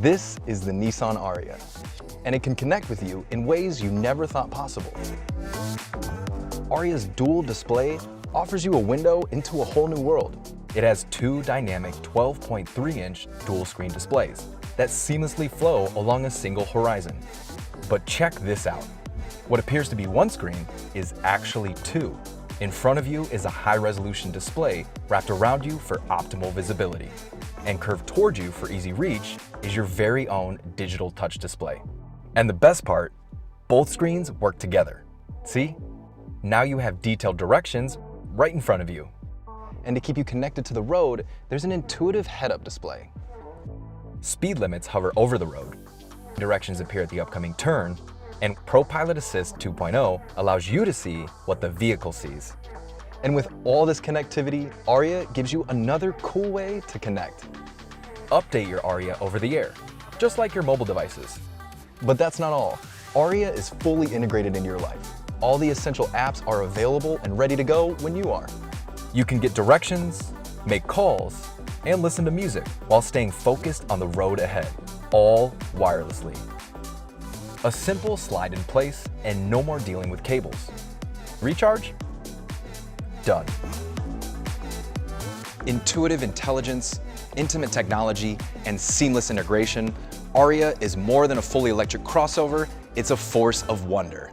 This is the Nissan ARIYA, and it can connect with you in ways you never thought possible. ARIYA's dual display offers you a window into a whole new world. It has two dynamic 12.3-inch dual-screen displays that seamlessly flow along a single horizon. But check this out. What appears to be one screen is actually two. In front of you is a high-resolution display wrapped around you for optimal visibility. And curved toward you for easy reach is your very own digital touch display. And the best part, both screens work together. See? Now you have detailed directions right in front of you. And to keep you connected to the road, there's an intuitive head-up display. Speed limits hover over the road. Directions appear at the upcoming turn, and ProPilot Assist 2.0 allows you to see what the vehicle sees. And with all this connectivity, ARIYA gives you another cool way to connect. Update your ARIYA over the air, just like your mobile devices. But that's not all. ARIYA is fully integrated into your life. All the essential apps are available and ready to go when you are. You can get directions, make calls, and listen to music while staying focused on the road ahead, all wirelessly. A simple slide in place and no more dealing with cables. Recharge? Done. Intuitive intelligence, intimate technology, and seamless integration, ARIYA is more than a fully electric crossover, it's a force of wonder.